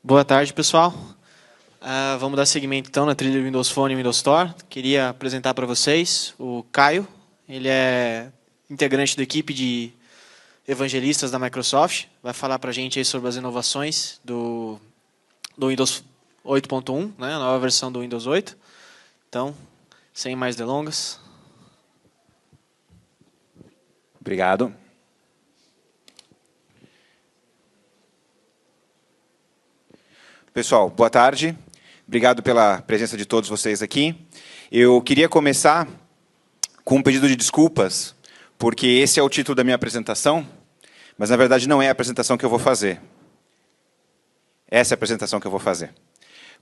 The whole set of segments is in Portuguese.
Boa tarde, pessoal. Vamos dar seguimento, então, na trilha do Windows Phone e Windows Store. Queria apresentar para vocês o Caio. Ele é integrante da equipe de evangelistas da Microsoft. Vai falar para a gente aí sobre as inovações do Windows 8.1, né, a nova versão do Windows 8. Então, sem mais delongas. Obrigado. Pessoal, boa tarde. Obrigado pela presença de todos vocês aqui. Eu queria começar com um pedido de desculpas, porque esse é o título da minha apresentação, mas, na verdade, não é a apresentação que eu vou fazer. Essa é a apresentação que eu vou fazer.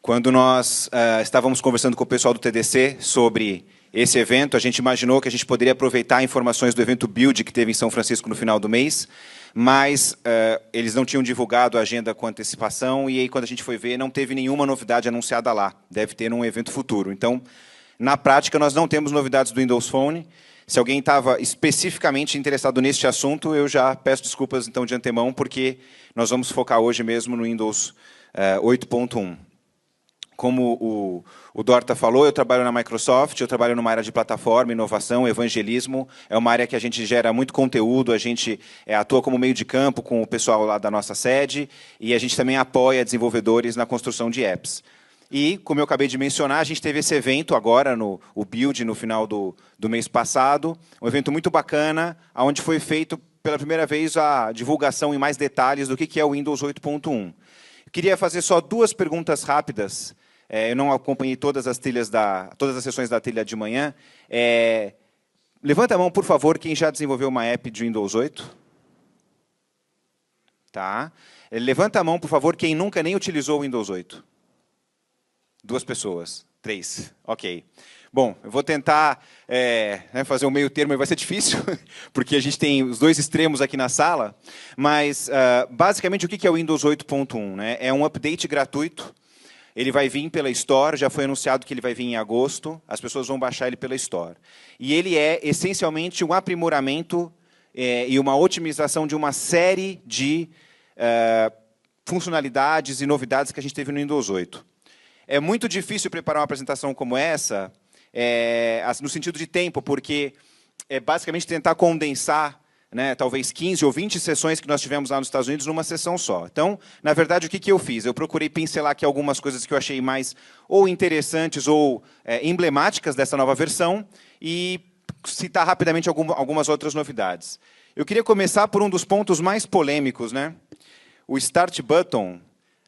Quando nós estávamos conversando com o pessoal do TDC sobre esse evento, a gente imaginou que a gente poderia aproveitar informações do evento Build que teve em São Francisco no final do mês, mas eles não tinham divulgado a agenda com antecipação, e aí, quando a gente foi ver, não teve nenhuma novidade anunciada lá. Deve ter num evento futuro. Então, na prática, nós não temos novidades do Windows Phone. Se alguém estava especificamente interessado neste assunto, eu já peço desculpas então de antemão, porque nós vamos focar hoje mesmo no Windows 8.1. Como o Dorta falou, eu trabalho na Microsoft, eu trabalho numa área de plataforma, inovação, evangelismo. É uma área que a gente gera muito conteúdo, a gente atua como meio de campo com o pessoal lá da nossa sede, e a gente também apoia desenvolvedores na construção de apps. E, como eu acabei de mencionar, a gente teve esse evento agora, o Build, no final do mês passado, um evento muito bacana, onde foi feito pela primeira vez a divulgação em mais detalhes do que é o Windows 8.1. Queria fazer só duas perguntas rápidas. Eu não acompanhei todas as sessões da trilha de manhã. Levanta a mão, por favor, quem já desenvolveu uma app de Windows 8. Tá. Levanta a mão, por favor, quem nunca nem utilizou o Windows 8. 2 pessoas. 3. Ok. Bom, eu vou tentar fazer um meio termo, e vai ser difícil, porque a gente tem os dois extremos aqui na sala, mas, basicamente, o que é o Windows 8.1? Né? É um update gratuito. Ele vai vir pela Store, já foi anunciado que ele vai vir em agosto, as pessoas vão baixar ele pela Store. E ele é, essencialmente, um aprimoramento e uma otimização de uma série de funcionalidades e novidades que a gente teve no Windows 8. É muito difícil preparar uma apresentação como essa, no sentido de tempo, porque é basicamente tentar condensar, né, talvez 15 ou 20 sessões que nós tivemos lá nos Estados Unidos numa sessão só. Então, na verdade, o que eu fiz? Eu procurei pincelar aqui algumas coisas que eu achei mais ou interessantes ou emblemáticas dessa nova versão e citar rapidamente algumas outras novidades. Eu queria começar por um dos pontos mais polêmicos, né? O Start Button.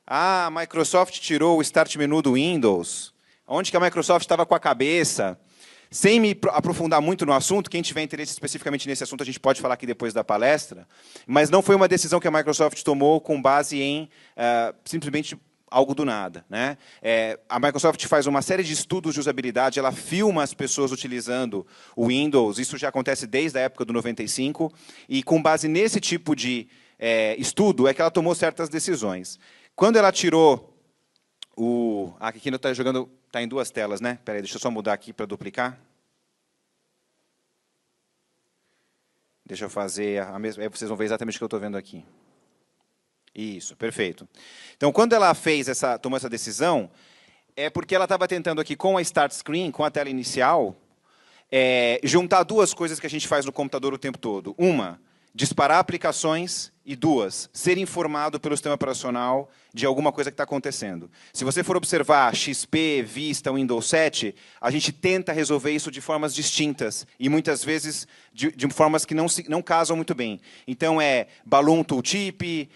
A Microsoft tirou o Start Menu do Windows. Onde que a Microsoft estava com a cabeça? Sem me aprofundar muito no assunto, quem tiver interesse especificamente nesse assunto, a gente pode falar aqui depois da palestra, mas não foi uma decisão que a Microsoft tomou com base em simplesmente algo do nada. Né? A Microsoft faz uma série de estudos de usabilidade, ela filma as pessoas utilizando o Windows, isso já acontece desde a época do 95, e com base nesse tipo de estudo é que ela tomou certas decisões. Quando ela tirou aqui não está jogando, está em 2 telas, né? Espera aí, deixa eu só mudar aqui para duplicar. Deixa eu fazer a mesma. Aí vocês vão ver exatamente o que eu estou vendo aqui. Isso, perfeito. Então, quando ela tomou essa decisão, é porque ela estava tentando aqui, com a Start Screen, com a tela inicial, juntar 2 coisas que a gente faz no computador o tempo todo. Uma, disparar aplicações, e 2, ser informado pelo sistema operacional de alguma coisa que está acontecendo. Se você for observar XP, Vista, Windows 7, a gente tenta resolver isso de formas distintas, e muitas vezes de formas que não casam muito bem. Então, Balloon Tooltip,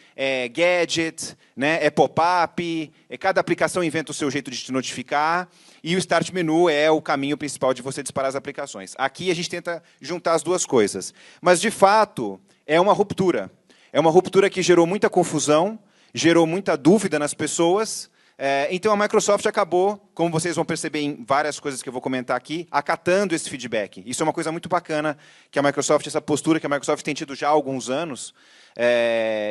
Gadget, né, Pop-up, cada aplicação inventa o seu jeito de te notificar, e o Start Menu é o caminho principal de você disparar as aplicações. Aqui a gente tenta juntar as 2 coisas. Mas, de fato, é uma ruptura. É uma ruptura que gerou muita confusão, gerou muita dúvida nas pessoas. Então, a Microsoft acabou, como vocês vão perceber em várias coisas que eu vou comentar aqui, acatando esse feedback. Isso é uma coisa muito bacana, que a Microsoft, essa postura que a Microsoft tem tido já há alguns anos,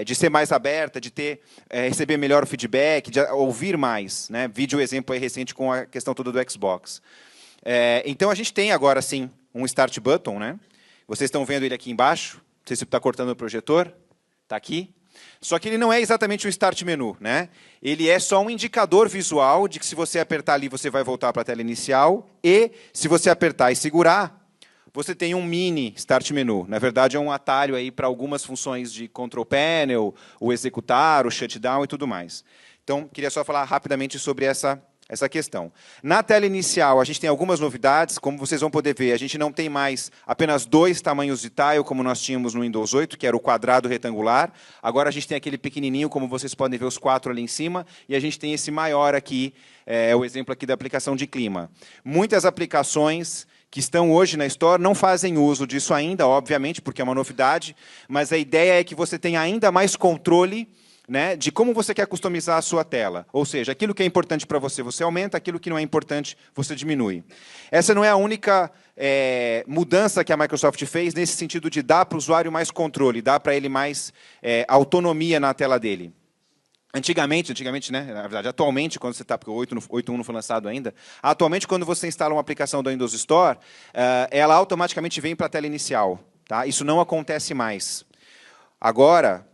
de ser mais aberta, de receber melhor o feedback, de ouvir mais. Né? Vídeo exemplo aí recente com a questão toda do Xbox. Então, a gente tem agora, sim, um Start Button. Né? Vocês estão vendo ele aqui embaixo. Não sei se está cortando o projetor. Está aqui. Só que ele não é exatamente um start menu, né? Ele é só um indicador visual de que se você apertar ali, você vai voltar para a tela inicial, e se você apertar e segurar, você tem um mini start menu. Na verdade, é um atalho aí para algumas funções de control panel, o executar, o shutdown e tudo mais. Então, queria só falar rapidamente sobre essa questão. Na tela inicial, a gente tem algumas novidades. Como vocês vão poder ver, a gente não tem mais apenas 2 tamanhos de tile, como nós tínhamos no Windows 8, que era o quadrado retangular. Agora a gente tem aquele pequenininho, como vocês podem ver, os 4 ali em cima. E a gente tem esse maior aqui, é o exemplo aqui da aplicação de clima. Muitas aplicações que estão hoje na Store não fazem uso disso ainda, obviamente, porque é uma novidade, mas a ideia é que você tenha ainda mais controle, né, de como você quer customizar a sua tela. Ou seja, aquilo que é importante para você, você aumenta, aquilo que não é importante, você diminui. Essa não é a única mudança que a Microsoft fez nesse sentido de dar para o usuário mais controle, dar para ele mais autonomia na tela dele. Antigamente, né, na verdade, atualmente, quando você está, porque o 8.1 não foi lançado ainda, atualmente, quando você instala uma aplicação do Windows Store, ela automaticamente vem para a tela inicial. Tá? Isso não acontece mais. Agora,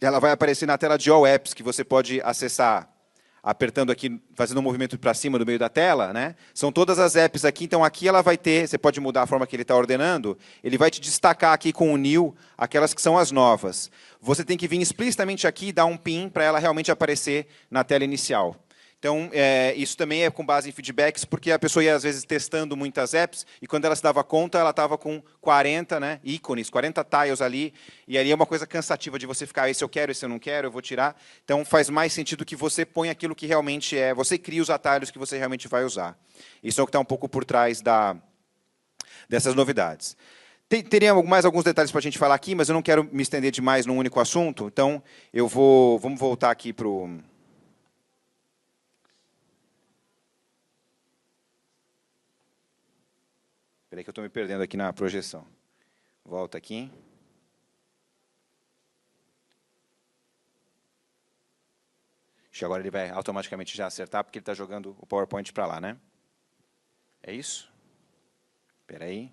ela vai aparecer na tela de All Apps, que você pode acessar apertando aqui, fazendo um movimento para cima do meio da tela, né? São todas as apps aqui, então aqui ela vai ter, você pode mudar a forma que ele está ordenando, ele vai te destacar aqui com o new aquelas que são as novas. Você tem que vir explicitamente aqui e dar um pin para ela realmente aparecer na tela inicial. Então, isso também é com base em feedbacks, porque a pessoa ia, às vezes, testando muitas apps, e quando ela se dava conta, ela estava com 40 ícones, 40 tiles ali, e ali é uma coisa cansativa de você ficar, esse eu quero, esse eu não quero, eu vou tirar. Então, faz mais sentido que você ponha aquilo que realmente é, você cria os atalhos que você realmente vai usar. Isso é o que está um pouco por trás dessas novidades. Teria mais alguns detalhes para a gente falar aqui, mas eu não quero me estender demais num único assunto, então, vamos voltar aqui para o... Espera aí que eu estou me perdendo aqui na projeção. Volta aqui. Acho que agora ele vai automaticamente já acertar, porque ele está jogando o PowerPoint para lá, né? É isso? Espera aí.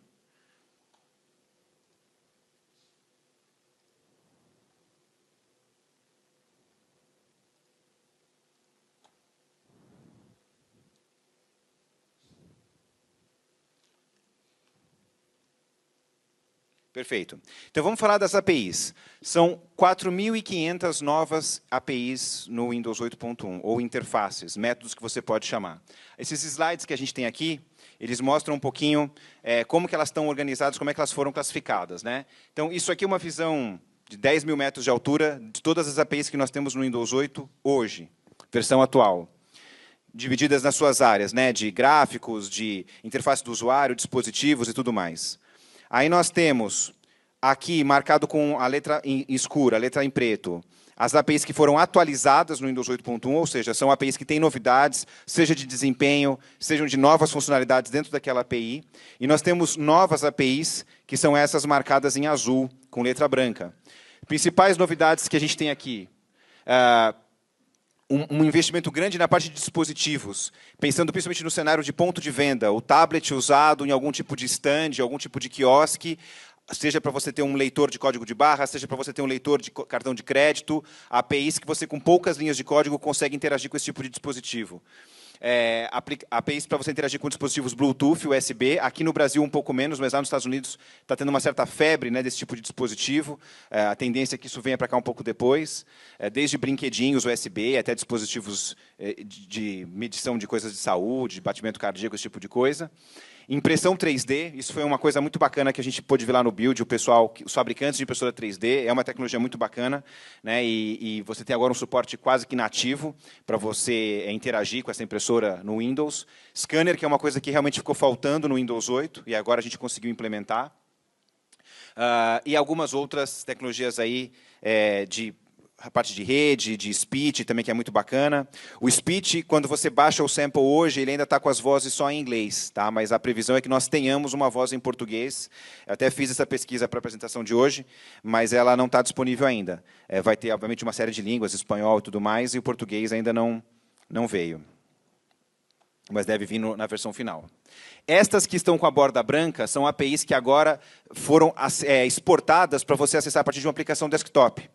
Perfeito. Então, vamos falar das APIs. São 4.500 novas APIs no Windows 8.1, ou interfaces, métodos que você pode chamar. Esses slides que a gente tem aqui, eles mostram um pouquinho como que elas estão organizadas, como é que elas foram classificadas, né? Então, isso aqui é uma visão de 10 mil metros de altura de todas as APIs que nós temos no Windows 8 hoje, versão atual, divididas nas suas áreas, né, de gráficos, de interface do usuário, dispositivos e tudo mais. Aí nós temos aqui, marcado com a letra escura, a letra em preto, as APIs que foram atualizadas no Windows 8.1, ou seja, são APIs que têm novidades, seja de desempenho, sejam de novas funcionalidades dentro daquela API. E nós temos novas APIs, que são essas marcadas em azul, com letra branca. Principais novidades que a gente tem aqui. Um investimento grande na parte de dispositivos, pensando principalmente no cenário de ponto de venda, o tablet usado em algum tipo de stand, algum tipo de quiosque, seja para você ter um leitor de código de barra, seja para você ter um leitor de cartão de crédito, APIs que você, com poucas linhas de código, consegue interagir com esse tipo de dispositivo. APIs para você interagir com dispositivos Bluetooth, USB, aqui no Brasil um pouco menos, mas lá nos Estados Unidos está tendo uma certa febre, né, desse tipo de dispositivo. A tendência é que isso venha para cá um pouco depois, desde brinquedinhos USB até dispositivos de medição de coisas de saúde, de batimento cardíaco, esse tipo de coisa. Impressão 3D, isso foi uma coisa muito bacana que a gente pôde ver lá no Build, os fabricantes de impressora 3D, é uma tecnologia muito bacana, né, e você tem agora um suporte quase que nativo para você interagir com essa impressora no Windows. Scanner, que é uma coisa que realmente ficou faltando no Windows 8, e agora a gente conseguiu implementar. E algumas outras tecnologias aí a parte de rede, de speech, também que é muito bacana. O speech, quando você baixa o sample hoje, ele ainda está com as vozes só em inglês, tá? Mas a previsão é que nós tenhamos uma voz em português. Eu até fiz essa pesquisa para a apresentação de hoje, mas ela não está disponível ainda. Vai ter, obviamente, uma série de línguas, espanhol e tudo mais, e o português ainda não veio. Mas deve vir na versão final. Estas que estão com a borda branca são APIs que agora foram exportadas para você acessar a partir de uma aplicação desktop.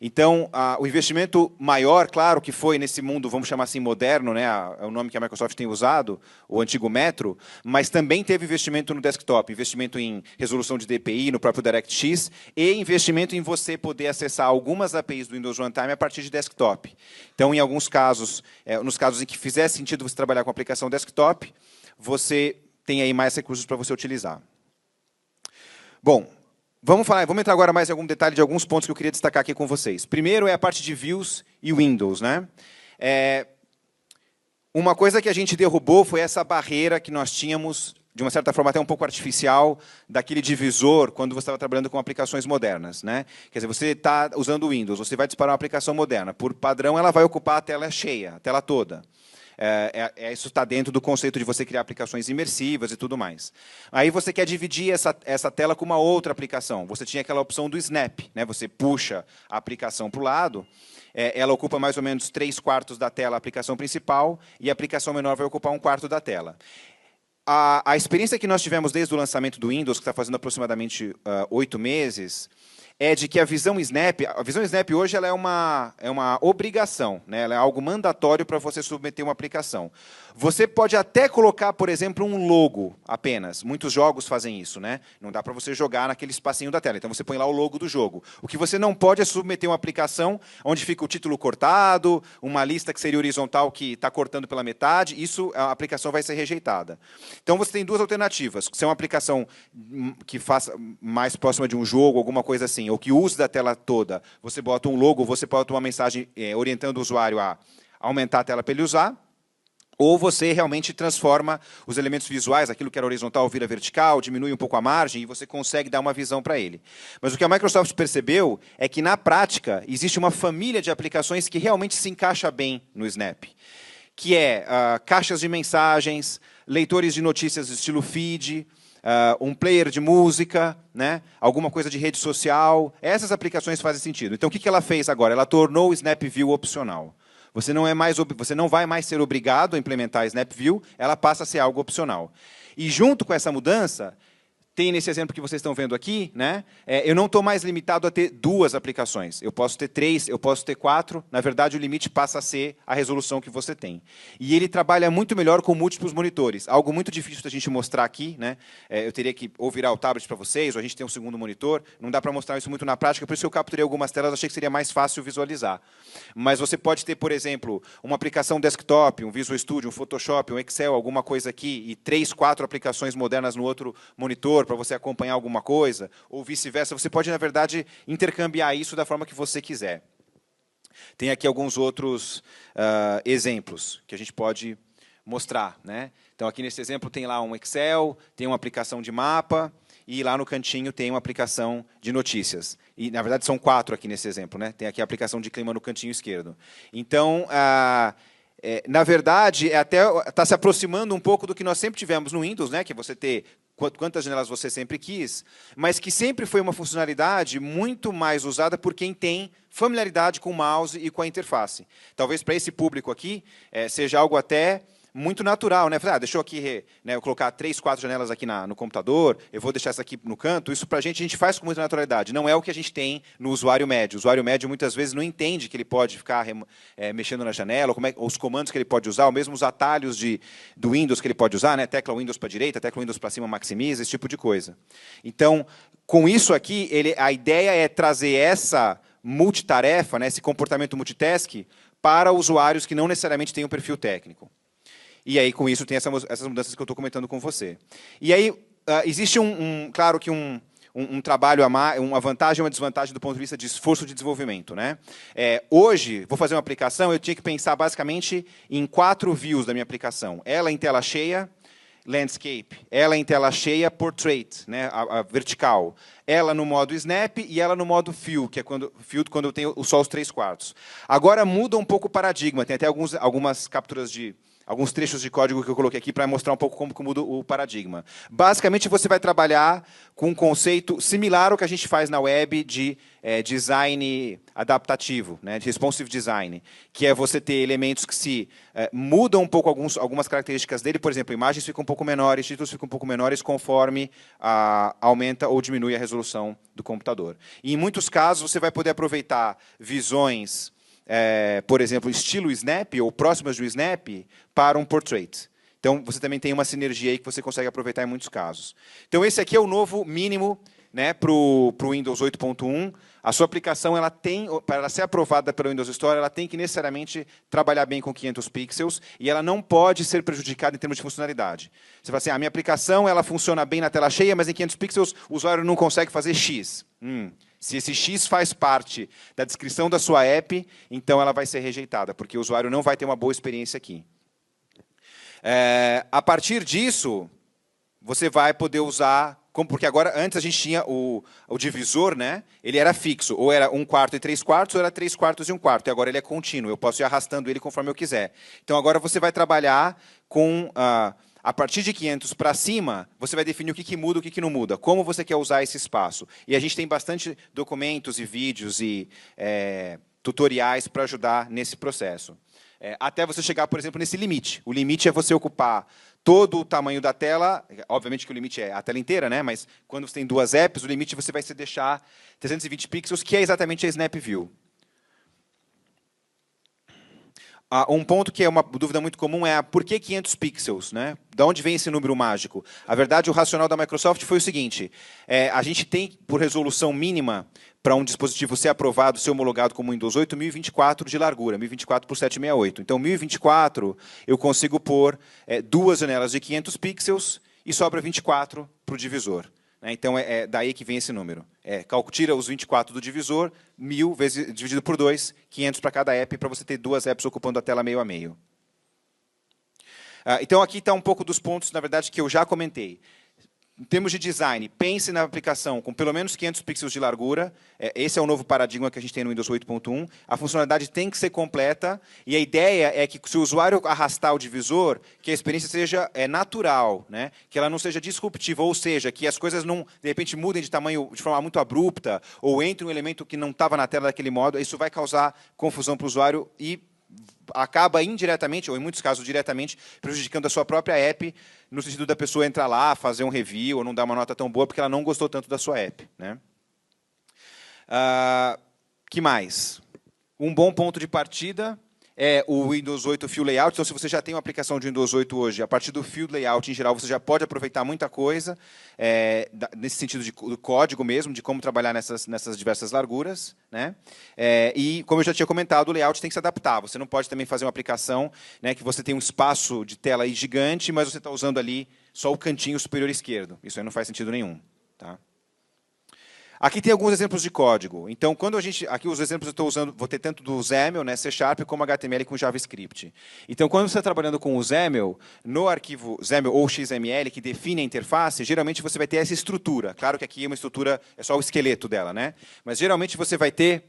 Então, o investimento maior, claro, que foi nesse mundo, vamos chamar assim, moderno, né, é o nome que a Microsoft tem usado, o antigo Metro, mas também teve investimento no desktop, investimento em resolução de DPI, no próprio DirectX, e investimento em você poder acessar algumas APIs do Windows Runtime a partir de desktop. Então, em alguns casos, nos casos em que fizer sentido você trabalhar com a aplicação desktop, você tem aí mais recursos para você utilizar. Bom, vamos entrar agora mais em algum detalhe de alguns pontos que eu queria destacar aqui com vocês. Primeiro é a parte de Views e Windows, né? Uma coisa que a gente derrubou foi essa barreira que nós tínhamos, de uma certa forma até um pouco artificial, daquele divisor quando você estava trabalhando com aplicações modernas, né? Quer dizer, você está usando o Windows, você vai disparar uma aplicação moderna. Por padrão, ela vai ocupar a tela cheia, a tela toda. Isso está dentro do conceito de você criar aplicações imersivas e tudo mais. Aí você quer dividir essa tela com uma outra aplicação. Você tinha aquela opção do Snap, né? Você puxa a aplicação para o lado, ela ocupa mais ou menos 3/4 da tela, a aplicação principal, e a aplicação menor vai ocupar 1/4 da tela. A experiência que nós tivemos desde o lançamento do Windows, que está fazendo aproximadamente 8 meses, é de que a visão Snap hoje ela é uma obrigação, né? Ela é algo mandatório para você submeter uma aplicação. Você pode até colocar, por exemplo, um logo apenas. Muitos jogos fazem isso, né? Não dá para você jogar naquele espacinho da tela. Então você põe lá o logo do jogo. O que você não pode é submeter uma aplicação onde fica o título cortado, uma lista que seria horizontal que está cortando pela metade. Isso, a aplicação vai ser rejeitada. Então você tem duas alternativas. Se é uma aplicação que faça mais próxima de um jogo, alguma coisa assim, ou que use da tela toda, você bota um logo, você bota uma mensagem orientando o usuário a aumentar a tela para ele usar, ou você realmente transforma os elementos visuais, aquilo que era horizontal vira vertical, diminui um pouco a margem e você consegue dar uma visão para ele. Mas o que a Microsoft percebeu é que, na prática, existe uma família de aplicações que realmente se encaixa bem no Snap, que é caixas de mensagens, leitores de notícias estilo feed, um player de música, né? Alguma coisa de rede social. Essas aplicações fazem sentido. Então, o que ela fez agora? Ela tornou o Snap View opcional. Você não vai mais ser obrigado a implementar Snap View, ela passa a ser algo opcional. E, junto com essa mudança, tem nesse exemplo que vocês estão vendo aqui, né? Eu não estou mais limitado a ter 2 aplicações. Eu posso ter 3, eu posso ter 4. Na verdade, o limite passa a ser a resolução que você tem. E ele trabalha muito melhor com múltiplos monitores. Algo muito difícil da gente mostrar aqui, né? Eu teria que ou virar o tablet para vocês, ou a gente tem um segundo monitor. Não dá para mostrar isso muito na prática, por isso eu capturei algumas telas, achei que seria mais fácil visualizar. Mas você pode ter, por exemplo, uma aplicação desktop, um Visual Studio, um Photoshop, um Excel, alguma coisa aqui, e 3, 4 aplicações modernas no outro monitor, para você acompanhar alguma coisa, ou vice-versa. Você pode, na verdade, intercambiar isso da forma que você quiser. Tem aqui alguns outros exemplos que a gente pode mostrar, né? Então, aqui nesse exemplo, tem lá um Excel, tem uma aplicação de mapa, e lá no cantinho tem uma aplicação de notícias. E, na verdade, são 4 aqui nesse exemplo, né? Tem aqui a aplicação de clima no cantinho esquerdo. Então, na verdade, até está se aproximando um pouco do que nós sempre tivemos no Windows, né? Que é você ter quantas janelas você sempre quis, mas que sempre foi uma funcionalidade muito mais usada por quem tem familiaridade com o mouse e com a interface. Talvez para esse público aqui seja algo até muito natural, né? Deixa eu aqui, né, eu colocar 3, 4 janelas aqui no computador, eu vou deixar essa aqui no canto. Isso para a gente faz com muita naturalidade. Não é o que a gente tem no usuário médio. O usuário médio muitas vezes não entende que ele pode ficar mexendo na janela, os comandos que ele pode usar, ou mesmo os atalhos do Windows que ele pode usar, né? Tecla Windows para a direita, tecla Windows para cima, maximiza, esse tipo de coisa. Então, com isso aqui, a ideia é trazer essa multitarefa, né, esse comportamento multitask, para usuários que não necessariamente têm um perfil técnico. E aí, com isso, tem essas mudanças que eu estou comentando com você. E aí, existe, claro que um trabalho a mais, uma vantagem e uma desvantagem do ponto de vista de esforço de desenvolvimento, né? Hoje, vou fazer uma aplicação, eu tinha que pensar basicamente em 4 views da minha aplicação. Ela em tela cheia, landscape. Ela em tela cheia, portrait, né, a vertical. Ela no modo snap e ela no modo fill, que é quando eu tenho só os 3/4. Agora muda um pouco o paradigma. Tem até algumas capturas de alguns trechos de código que eu coloquei aqui para mostrar um pouco como que muda o paradigma. Basicamente, você vai trabalhar com um conceito similar ao que a gente faz na web de design adaptativo, né, de responsive design, que é você ter elementos que se mudam um pouco algumas características dele. Por exemplo, imagens ficam um pouco menores, títulos ficam um pouco menores conforme aumenta ou diminui a resolução do computador. E, em muitos casos, você vai poder aproveitar visões, por exemplo, estilo Snap ou próximas do Snap para um portrait. Então, você também tem uma sinergia aí que você consegue aproveitar em muitos casos. Então, esse aqui é o novo mínimo, né, para o Windows 8.1. A sua aplicação, para ela ser aprovada pelo Windows Store, ela tem que necessariamente trabalhar bem com 500 pixels e ela não pode ser prejudicada em termos de funcionalidade. Você fala assim, a minha aplicação ela funciona bem na tela cheia, mas em 500 pixels o usuário não consegue fazer X. Se esse X faz parte da descrição da sua app, então ela vai ser rejeitada, porque o usuário não vai ter uma boa experiência aqui. A partir disso, você vai poder usar, porque agora, antes a gente tinha o divisor, né? Ele era fixo, ou era 1/4 e 3/4, ou era 3/4 e 1/4, e agora ele é contínuo, eu posso ir arrastando ele conforme eu quiser. Então, agora você vai trabalhar com, a partir de 500 para cima, você vai definir o que muda, o que não muda, como você quer usar esse espaço. E a gente tem bastante documentos e vídeos e tutoriais para ajudar nesse processo. Até você chegar, por exemplo, nesse limite. O limite é você ocupar todo o tamanho da tela, obviamente que o limite é a tela inteira, né? Mas quando você tem duas apps, o limite você vai se deixar 320 pixels, que é exatamente a Snap View. Um ponto que é uma dúvida muito comum é por que 500 pixels? Né? De onde vem esse número mágico? A verdade, o racional da Microsoft foi o seguinte, a gente tem, por resolução mínima, para um dispositivo ser aprovado, ser homologado como Windows 8, 1024 de largura, 1024 por 768. Então, 1024, eu consigo pôr duas janelas de 500 pixels e sobra 24 para o divisor. Então, é daí que vem esse número. Tira os 24 do divisor, 1000 dividido por 2, 500 para cada app, para você ter duas apps ocupando a tela meio a meio. Então, aqui está um pouco dos pontos, na verdade, que eu já comentei. Em termos de design, pense na aplicação com pelo menos 500 pixels de largura. Esse é o novo paradigma que a gente tem no Windows 8.1. A funcionalidade tem que ser completa. E a ideia é que, se o usuário arrastar o divisor, que a experiência seja natural, né? Que ela não seja disruptiva, ou seja, que as coisas não, de repente, mudem de tamanho de forma muito abrupta, ou entre um elemento que não estava na tela daquele modo. Isso vai causar confusão para o usuário e acaba indiretamente, ou em muitos casos diretamente, prejudicando a sua própria app, no sentido da pessoa entrar lá, fazer um review, ou não dar uma nota tão boa, porque ela não gostou tanto da sua app. Né? Que mais? Um bom ponto de partida é o Windows 8 Field Layout. Então, se você já tem uma aplicação de Windows 8 hoje, a partir do Field Layout, em geral, você já pode aproveitar muita coisa, nesse sentido do código mesmo, de como trabalhar nessas diversas larguras. Né? E, como eu já tinha comentado, o layout tem que se adaptar. Você não pode também fazer uma aplicação, né, que você tem um espaço de tela aí gigante, mas você está usando ali só o cantinho superior esquerdo. Isso aí não faz sentido nenhum. Tá? Aqui tem alguns exemplos de código. Então, aqui os exemplos eu estou usando, vou ter tanto do XAML, né, C# como HTML com JavaScript. Então, quando você está trabalhando com o XAML, no arquivo XAML ou XML, que define a interface, geralmente você vai ter essa estrutura. Claro que aqui é uma estrutura, é só o esqueleto dela, né? Mas geralmente você vai ter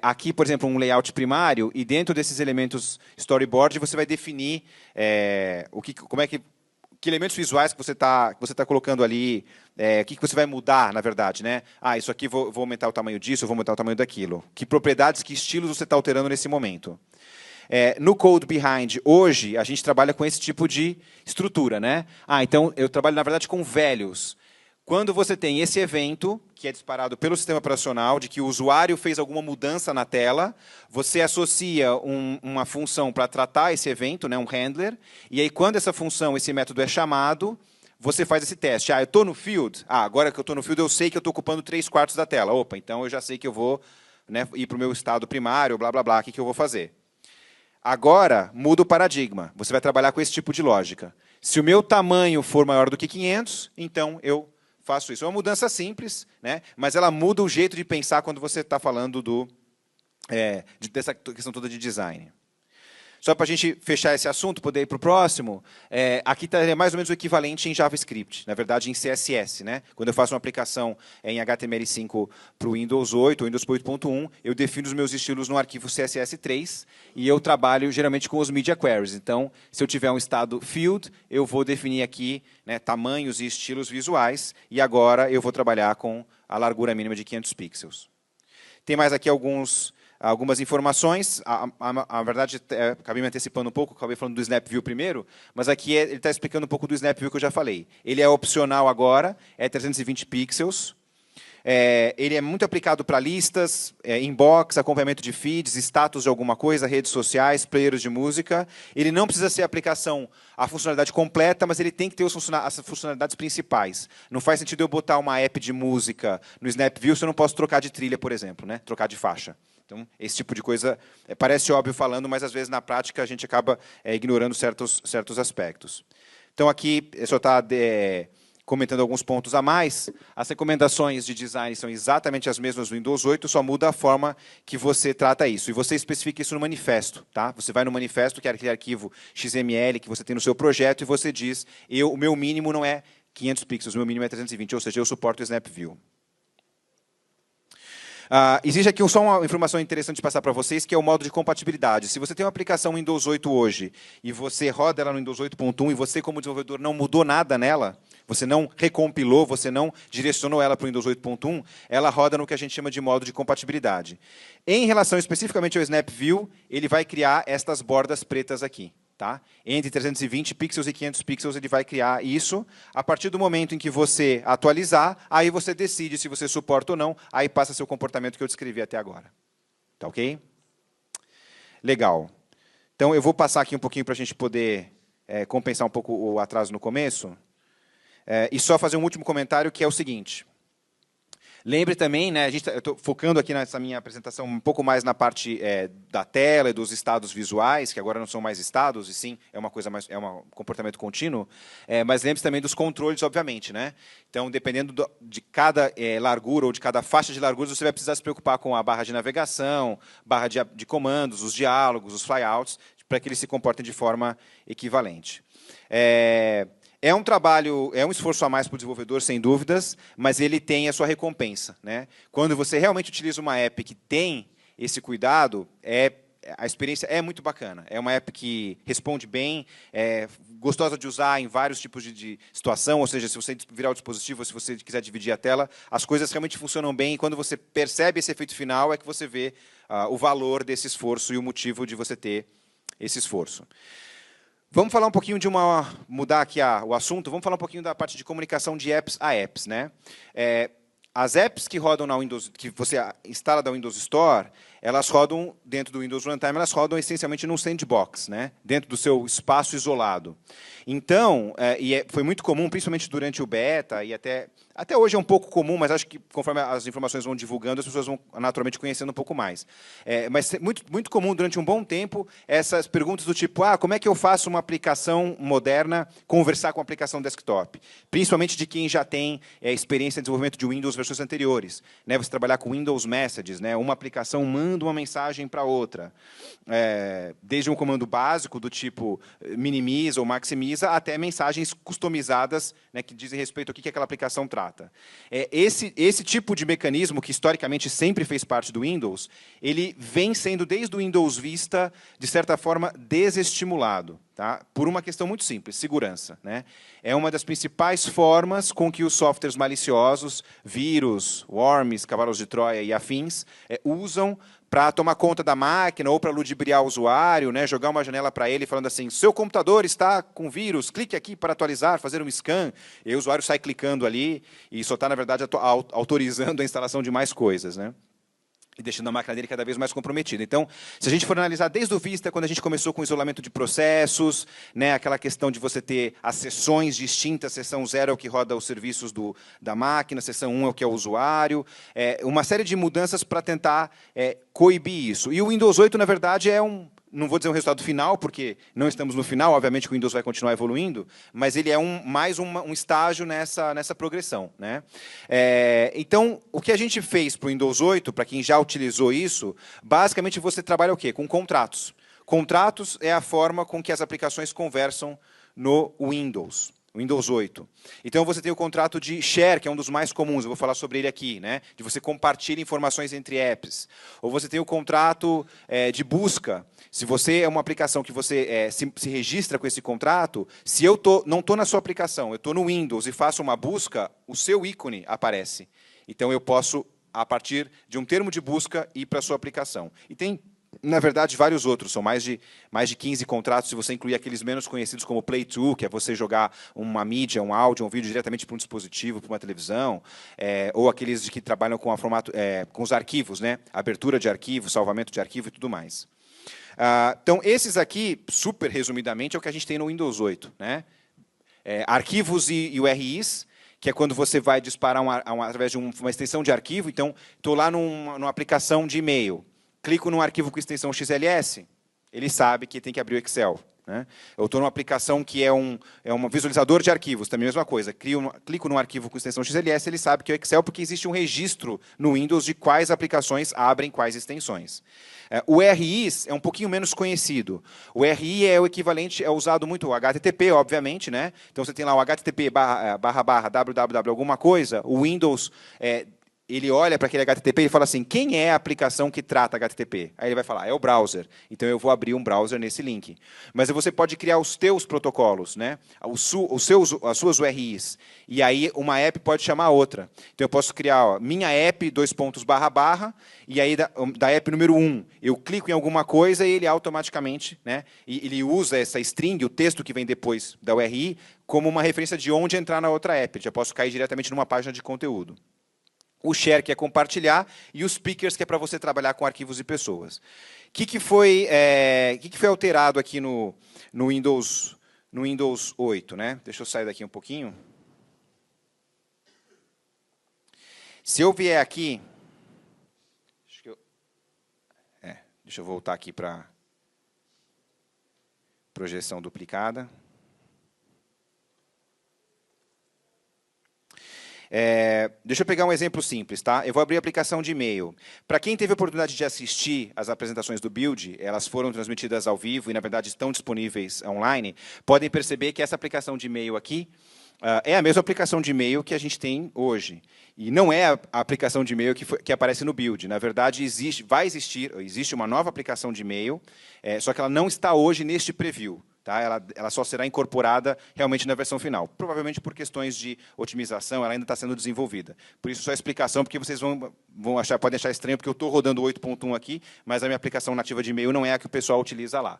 aqui, por exemplo, um layout primário, e dentro desses elementos storyboard você vai definir que elementos visuais que você tá colocando ali, o que você vai mudar, na verdade. Né? Isso aqui vou aumentar o tamanho disso, vou aumentar o tamanho daquilo. Que propriedades, que estilos você está alterando nesse momento. No Code Behind, hoje, a gente trabalha com esse tipo de estrutura. Né? Então, eu trabalho, na verdade, com values. Quando você tem esse evento, que é disparado pelo sistema operacional, de que o usuário fez alguma mudança na tela, você associa uma função para tratar esse evento, né, um handler, e aí, quando essa função, esse método é chamado, você faz esse teste. Eu estou no field? Agora que eu estou no field, eu sei que eu estou ocupando 3/4 da tela. Opa, então eu já sei que eu vou, né, ir para o meu estado primário, blá, blá, blá, o que eu vou fazer? Agora, muda o paradigma. Você vai trabalhar com esse tipo de lógica. Se o meu tamanho for maior do que 500, então eu faço isso. É uma mudança simples, né? Mas ela muda o jeito de pensar quando você está falando dessa questão toda de design. Só para a gente fechar esse assunto, poder ir para o próximo, aqui está mais ou menos o equivalente em JavaScript, na verdade em CSS. Né? Quando eu faço uma aplicação em HTML5 para o Windows 8 ou Windows 8.1, eu defino os meus estilos no arquivo CSS3 e eu trabalho geralmente com os media queries. Então, se eu tiver um estado field, eu vou definir aqui, né, tamanhos e estilos visuais, e agora eu vou trabalhar com a largura mínima de 500 pixels. Tem mais aqui algumas informações. A verdade, acabei me antecipando um pouco, acabei falando do Snap View primeiro, mas aqui ele está explicando um pouco do Snap View que eu já falei. Ele é opcional agora, é 320 pixels. Ele é muito aplicado para listas, inbox, acompanhamento de feeds, status de alguma coisa, redes sociais, players de música. Ele não precisa ser a funcionalidade completa, mas ele tem que ter as funcionalidades principais. Não faz sentido eu botar uma app de música no Snap View se eu não posso trocar de trilha, por exemplo, né? Trocar de faixa. Então, esse tipo de coisa parece óbvio falando, mas às vezes na prática a gente acaba ignorando certos aspectos. Então, aqui só está comentando alguns pontos a mais. As recomendações de design são exatamente as mesmas do Windows 8, só muda a forma que você trata isso. E você especifica isso no manifesto. Tá? Você vai no manifesto, que é aquele arquivo XML que você tem no seu projeto, e você diz, o meu mínimo não é 500 pixels, o meu mínimo é 320, ou seja, eu suporto o Snap View. Existe aqui só uma informação interessante de passar para vocês, que é o modo de compatibilidade. Se você tem uma aplicação Windows 8 hoje, e você roda ela no Windows 8.1, e você, como desenvolvedor, não mudou nada nela, você não recompilou, você não direcionou ela para o Windows 8.1, ela roda no que a gente chama de modo de compatibilidade. Em relação especificamente ao Snap View, ele vai criar estas bordas pretas aqui. Tá? Entre 320 pixels e 500 pixels ele vai criar isso. A partir do momento em que você atualizar, aí você decide se você suporta ou não, aí passa seu comportamento que eu descrevi até agora. Tá ok? Legal. Então, eu vou passar aqui um pouquinho para a gente poder compensar um pouco o atraso no começo. E só fazer um último comentário, que é o seguinte. Lembre também, né, eu estou focando aqui nessa minha apresentação um pouco mais na parte da tela e dos estados visuais, que agora não são mais estados, e sim é uma coisa mais, um comportamento contínuo. Mas lembre-se também dos controles, obviamente, né? Então, dependendo de cada largura ou de cada faixa de larguras, você vai precisar se preocupar com a barra de navegação, barra de comandos, os diálogos, os flyouts, para que eles se comportem de forma equivalente. É um trabalho, é um esforço a mais para o desenvolvedor, sem dúvidas, mas ele tem a sua recompensa. Né? Quando você realmente utiliza uma app que tem esse cuidado, a experiência é muito bacana. É uma app que responde bem, é gostosa de usar em vários tipos de situação, ou seja, se você virar o dispositivo, se você quiser dividir a tela, as coisas realmente funcionam bem, e quando você percebe esse efeito final, é que você vê o valor desse esforço e o motivo de você ter esse esforço. Vamos falar um pouquinho mudar aqui o assunto, vamos falar um pouquinho da parte de comunicação de apps a apps. Né? As apps que rodam na Windows, que você instala da Windows Store, elas rodam dentro do Windows Runtime, elas rodam essencialmente num sandbox, né? Dentro do seu espaço isolado. Então, foi muito comum, principalmente durante o beta, e até hoje é um pouco comum, mas acho que conforme as informações vão divulgando, as pessoas vão naturalmente conhecendo um pouco mais. Mas muito, muito comum durante um bom tempo essas perguntas do tipo, como é que eu faço uma aplicação moderna conversar com uma aplicação desktop? Principalmente de quem já tem experiência em desenvolvimento de Windows versões anteriores. Né? Você trabalhar com Windows Messages, né? Uma aplicação manda uma mensagem para outra. Desde um comando básico do tipo minimiza ou maximiza, até mensagens customizadas, né, que dizem respeito ao que aquela aplicação trata. Esse tipo de mecanismo, que historicamente sempre fez parte do Windows, ele vem sendo, desde o Windows Vista, de certa forma, desestimulado. Tá? Por uma questão muito simples, segurança. Né? É uma das principais formas com que os softwares maliciosos, vírus, worms, cavalos de Troia e afins, usam para tomar conta da máquina ou para ludibriar o usuário, né? Jogar uma janela para ele falando assim, seu computador está com vírus, clique aqui para atualizar, fazer um scan. E o usuário sai clicando ali e só está, na verdade, autorizando a instalação de mais coisas. Né? E deixando a máquina dele cada vez mais comprometida. Então, se a gente for analisar desde o Vista, quando a gente começou com o isolamento de processos, né, aquela questão de você ter as sessões distintas, sessão 0 é o que roda os serviços da máquina, sessão 1 é o que é o usuário, uma série de mudanças para tentar coibir isso. E o Windows 8, na verdade, não vou dizer um resultado final, porque não estamos no final, obviamente que o Windows vai continuar evoluindo, mas ele é mais um estágio nessa progressão. Né? Então, o que a gente fez para o Windows 8, para quem já utilizou isso, basicamente você trabalha o quê? Com contratos. Contratos é a forma com que as aplicações conversam no Windows 8. Então, você tem o contrato de share, que é um dos mais comuns, eu vou falar sobre ele aqui, né? De você compartilhar informações entre apps. Ou você tem o contrato de busca. Se você é uma aplicação que você se registra com esse contrato, se eu não estou na sua aplicação, eu estou no Windows e faço uma busca, o seu ícone aparece. Então, eu posso, a partir de um termo de busca, ir para a sua aplicação. E tem, na verdade, vários outros. São mais de 15 contratos, se você incluir aqueles menos conhecidos como Play To, que é você jogar uma mídia, um áudio, um vídeo diretamente para um dispositivo, para uma televisão, ou aqueles que trabalham com, com os arquivos, né? Abertura de arquivo, salvamento de arquivo e tudo mais. Então, esses aqui, super resumidamente, é o que a gente tem no Windows 8. Né? Arquivos e URIs, que é quando você vai disparar através de uma extensão de arquivo. Então, estou lá numa aplicação de e-mail, clico num arquivo com extensão XLS, ele sabe que tem que abrir o Excel. Né? Eu estou numa aplicação que é um visualizador de arquivos, também a mesma coisa. Clico num arquivo com extensão XLS, ele sabe que é o Excel, porque existe um registro no Windows de quais aplicações abrem quais extensões. O RIs é um pouquinho menos conhecido. O RI é o equivalente, é usado muito o HTTP, obviamente. Né? Então, você tem lá o HTTP //www alguma coisa, o Windows... ele olha para aquele HTTP e fala assim, quem é a aplicação que trata HTTP? Aí ele vai falar, é o browser. Então, eu vou abrir um browser nesse link. Mas você pode criar os teus protocolos, né? as suas URIs. E aí, uma app pode chamar a outra. Então, eu posso criar minha app, //, e aí, da app número 1, eu clico em alguma coisa e ele automaticamente, né, ele usa essa string, o texto que vem depois da URI, como uma referência de onde entrar na outra app. Eu já posso cair diretamente numa página de conteúdo. O share, que é compartilhar, e os speakers, que é para você trabalhar com arquivos e pessoas. O que foi alterado aqui no Windows 8? Né? Deixa eu sair daqui um pouquinho. Se eu vier aqui... deixa eu voltar aqui para projeção duplicada. Deixa eu pegar um exemplo simples. Tá? Eu vou abrir a aplicação de e-mail. Para quem teve a oportunidade de assistir as apresentações do Build, elas foram transmitidas ao vivo e, na verdade, estão disponíveis online, podem perceber que essa aplicação de e-mail aqui é a mesma aplicação de e-mail que a gente tem hoje. E não é a aplicação de e-mail que aparece no Build. Na verdade, existe uma nova aplicação de e-mail, só que ela não está hoje neste preview. Tá? Ela só será incorporada realmente na versão final. Provavelmente por questões de otimização, ela ainda está sendo desenvolvida. Por isso, só a explicação, porque vocês podem achar estranho, porque eu estou rodando o 8.1 aqui, mas a minha aplicação nativa de e-mail não é a que o pessoal utiliza lá.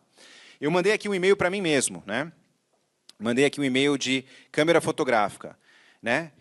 Eu mandei aqui um e-mail para mim mesmo. Né? Mandei aqui um e-mail de câmera fotográfica. Né?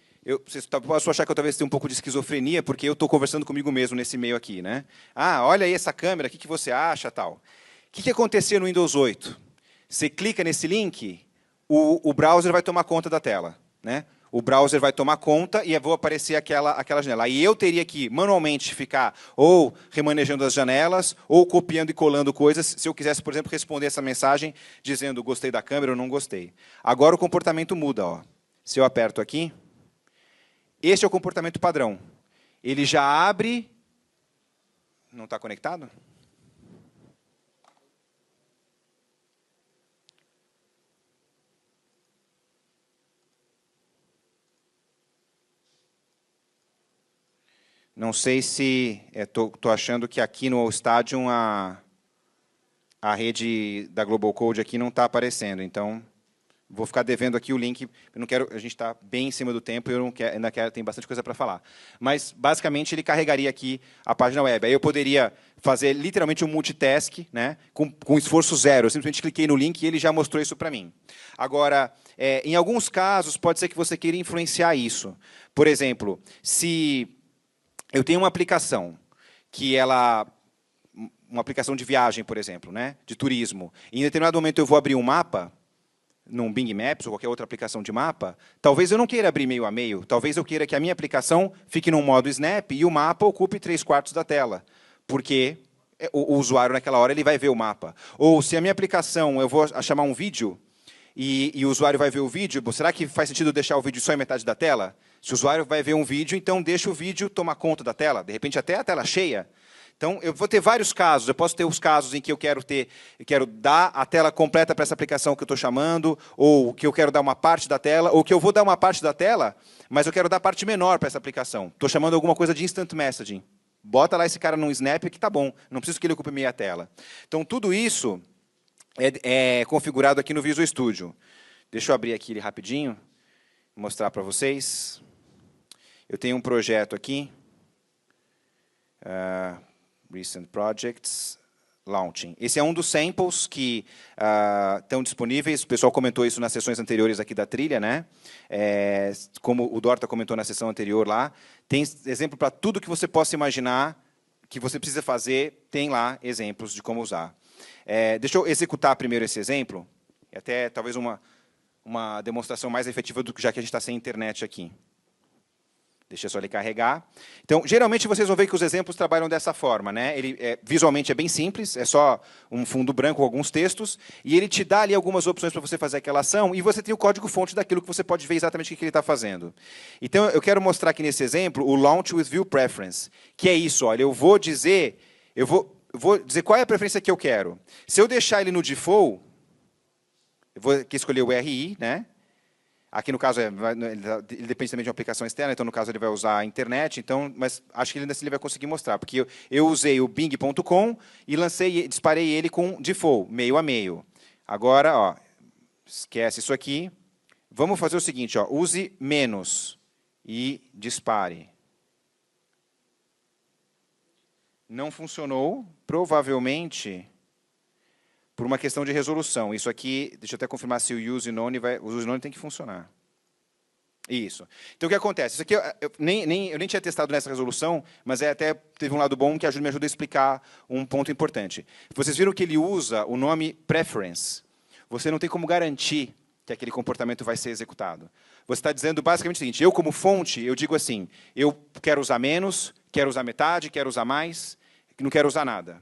Vocês possam achar que eu talvez tenha um pouco de esquizofrenia, porque eu estou conversando comigo mesmo nesse e-mail aqui. Né? Olha aí essa câmera, o que você acha? Tal. O que aconteceu no Windows 8? Você clica nesse link, o browser vai tomar conta da tela. Né? O browser vai tomar conta e vai aparecer aquela janela. Aí eu teria que, manualmente, ficar ou remanejando as janelas, ou copiando e colando coisas, se eu quisesse, por exemplo, responder essa mensagem dizendo gostei da câmera ou não gostei. Agora o comportamento muda. Ó. Se eu aperto aqui, este é o comportamento padrão. Ele já abre... Não está conectado? Não sei se... Estou achando que aqui no Stadium a rede da Global Code aqui não está aparecendo. Então, vou ficar devendo aqui o link. Eu não quero, a gente está bem em cima do tempo e tem bastante coisa para falar. Mas, basicamente, ele carregaria aqui a página web. Aí eu poderia fazer literalmente um multitask, né, com esforço zero. Eu simplesmente cliquei no link e ele já mostrou isso para mim. Agora, em alguns casos, pode ser que você queira influenciar isso. Por exemplo, se... eu tenho uma aplicação uma aplicação de viagem, por exemplo, né, de turismo. E em determinado momento eu vou abrir um mapa, num Bing Maps ou qualquer outra aplicação de mapa. Talvez eu não queira abrir meio a meio. Talvez eu queira que a minha aplicação fique num modo Snap e o mapa ocupe 3/4 da tela, porque o usuário naquela hora ele vai ver o mapa. Ou se a minha aplicação eu vou chamar um vídeo e o usuário vai ver o vídeo, será que faz sentido deixar o vídeo só em metade da tela? Se o usuário vai ver um vídeo, então deixa o vídeo tomar conta da tela, de repente até a tela cheia. Então, eu vou ter vários casos. Eu posso ter os casos em que eu quero dar a tela completa para essa aplicação que eu estou chamando, ou que eu quero dar uma parte da tela, ou que eu vou dar uma parte da tela, mas eu quero dar parte menor para essa aplicação. Estou chamando alguma coisa de instant messaging. Bota lá esse cara num Snap que tá bom. Não preciso que ele ocupe meia tela. Então, tudo isso é configurado aqui no Visual Studio. Deixa eu abrir aqui ele rapidinho, mostrar para vocês. Eu tenho um projeto aqui. Recent Projects, Launching. Esse é um dos samples que estão disponíveis. O pessoal comentou isso nas sessões anteriores aqui da trilha, né? Como o Dorta comentou na sessão anterior lá. Tem exemplo para tudo que você possa imaginar que você precisa fazer, tem lá exemplos de como usar. Deixa eu executar primeiro esse exemplo, e até talvez uma demonstração mais efetiva, já que a gente está sem internet aqui. Deixa só ele carregar. Então, geralmente, vocês vão ver que os exemplos trabalham dessa forma, né? Ele, visualmente é bem simples, é só um fundo branco com alguns textos, e ele te dá ali algumas opções para você fazer aquela ação, e você tem o código-fonte daquilo que você pode ver exatamente o que ele está fazendo. Então, eu quero mostrar aqui nesse exemplo o Launch with View Preference, que é isso. Olha, eu vou dizer qual é a preferência que eu quero. Se eu deixar ele no default, eu vou aqui escolher o RI, né? Aqui, no caso, ele depende também de uma aplicação externa, então, no caso, ele vai usar a internet, então, mas acho que ele vai conseguir mostrar, porque eu usei o bing.com e disparei ele com default, meio a meio. Agora, ó, esquece isso aqui. Vamos fazer o seguinte, ó, use menos e dispare. Não funcionou, provavelmente por uma questão de resolução. Isso aqui, deixa eu até confirmar se o use none tem que funcionar. Isso. Então, o que acontece? Isso aqui eu nem tinha testado nessa resolução, mas até teve um lado bom que me ajuda a explicar um ponto importante. Vocês viram que ele usa o nome preference. Você não tem como garantir que aquele comportamento vai ser executado. Você está dizendo basicamente o seguinte, eu como fonte, eu digo assim, eu quero usar menos, quero usar metade, quero usar mais, não quero usar nada.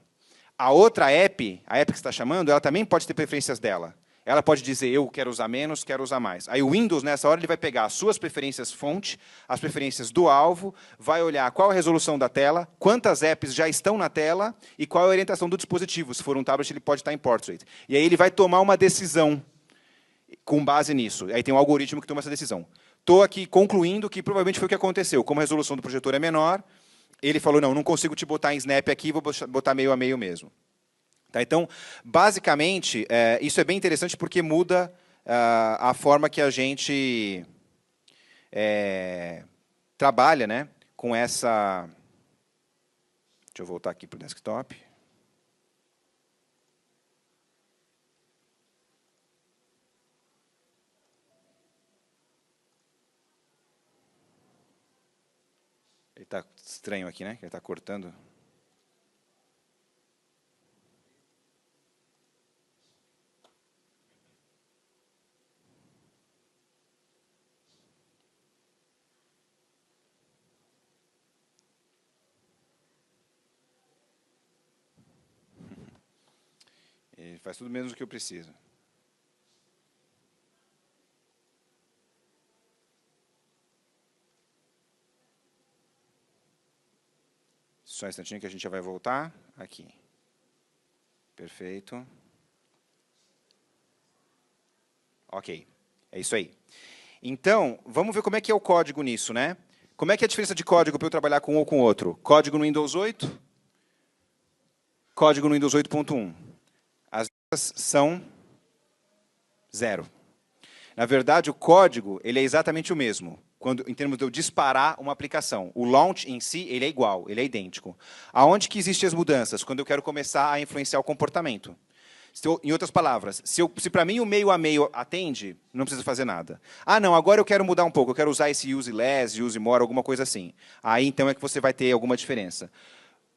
A outra app, a app que você está chamando, ela também pode ter preferências dela. Ela pode dizer, eu quero usar menos, quero usar mais. Aí o Windows, nessa hora, ele vai pegar as suas preferências fonte, as preferências do alvo, vai olhar qual a resolução da tela, quantas apps já estão na tela e qual a orientação do dispositivo. Se for um tablet, ele pode estar em portrait. E aí ele vai tomar uma decisão com base nisso. Aí tem um algoritmo que toma essa decisão. Estou aqui concluindo que provavelmente foi o que aconteceu. Como a resolução do projetor é menor, ele falou, não consigo te botar em snap aqui, vou botar meio a meio mesmo. Tá, então, basicamente, isso é bem interessante porque muda a forma que a gente trabalha, né, com essa... Deixa eu voltar aqui para o desktop. Ele está estranho aqui, né? Ele está cortando. Ele faz tudo menos do que eu preciso. Só um instantinho que a gente já vai voltar. Aqui. Perfeito. Ok. É isso aí. Então, vamos ver como é que é o código nisso, né? Como é que é a diferença de código para eu trabalhar com um ou com outro? Código no Windows 8, código no Windows 8.1. As duas são 0. Na verdade, o código ele é exatamente o mesmo. Em termos de eu disparar uma aplicação. O launch em si, ele é igual, ele é idêntico. Aonde que existem as mudanças? Quando eu quero começar a influenciar o comportamento. Em outras palavras, se para mim o meio a meio atende, não precisa fazer nada. Ah, não, agora eu quero mudar um pouco, eu quero usar esse use less, use more, alguma coisa assim. Aí, então, é que você vai ter alguma diferença.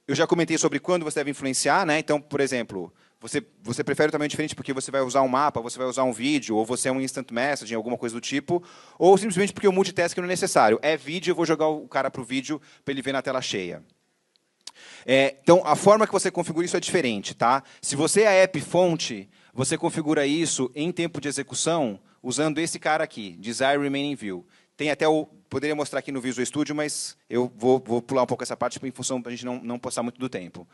Eu já comentei sobre quando você deve influenciar, né? Então, por exemplo, você prefere um tamanho diferente porque você vai usar um mapa, você vai usar um vídeo, ou você é um instant messaging, alguma coisa do tipo, ou simplesmente porque o multitasking não é necessário. É vídeo, eu vou jogar o cara para o vídeo para ele ver na tela cheia. Então, a forma que você configura isso é diferente. Tá? Se você é a app fonte, você configura isso em tempo de execução usando esse cara aqui, Desire Remaining View. Tem até o... Poderia mostrar aqui no Visual Studio, mas eu vou pular um pouco essa parte em função para a gente não passar muito do tempo.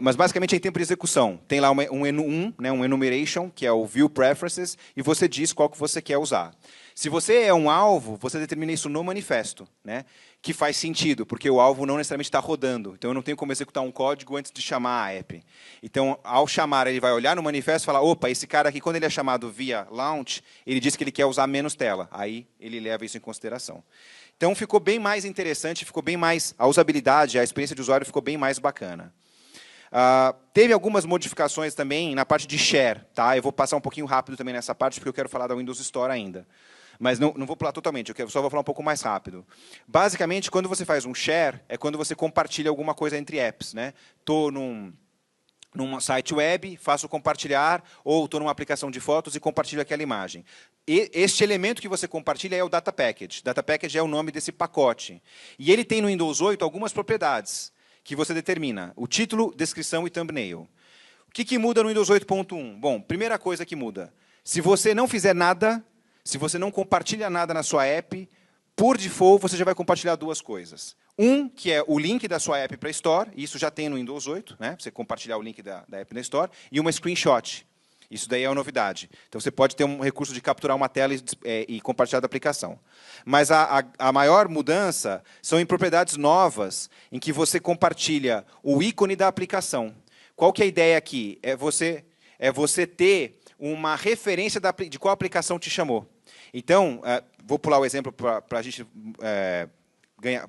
Mas, basicamente, é em tempo de execução. Tem lá um enumeration, que é o View Preferences, e você diz qual que você quer usar. Se você é um alvo, você determina isso no manifesto, né? Que faz sentido, porque o alvo não necessariamente está rodando. Então, eu não tenho como executar um código antes de chamar a app. Então, ao chamar, ele vai olhar no manifesto e falar, opa, esse cara aqui, quando ele é chamado via launch, ele diz que ele quer usar menos tela. Aí, ele leva isso em consideração. Então, ficou bem mais interessante, ficou bem mais... A usabilidade, a experiência de usuário ficou bem mais bacana. Teve algumas modificações também na parte de share. Tá? Eu vou passar um pouquinho rápido também nessa parte, porque eu quero falar da Windows Store ainda. Mas não vou pular totalmente, só vou falar um pouco mais rápido. Basicamente, quando você faz um share, é quando você compartilha alguma coisa entre apps. Estou num site web, faço compartilhar, ou estou numa aplicação de fotos e compartilho aquela imagem. Este elemento que você compartilha é o Data Package. Data Package é o nome desse pacote. E ele tem no Windows 8 algumas propriedades que você determina. O título, descrição e thumbnail. O que muda no Windows 8.1? Bom, primeira coisa que muda. Se você não fizer nada, se você não compartilha nada na sua app, por default, você já vai compartilhar duas coisas. Que é o link da sua app para a Store, isso já tem no Windows 8, né? Você compartilhar o link da app na Store, e uma screenshot. Isso daí é uma novidade. Então, você pode ter um recurso de capturar uma tela e compartilhar da aplicação. Mas a maior mudança são em propriedades novas, em que você compartilha o ícone da aplicação. Qual que é a ideia aqui? É você ter uma referência de qual aplicação te chamou. Então, vou pular o exemplo para a gente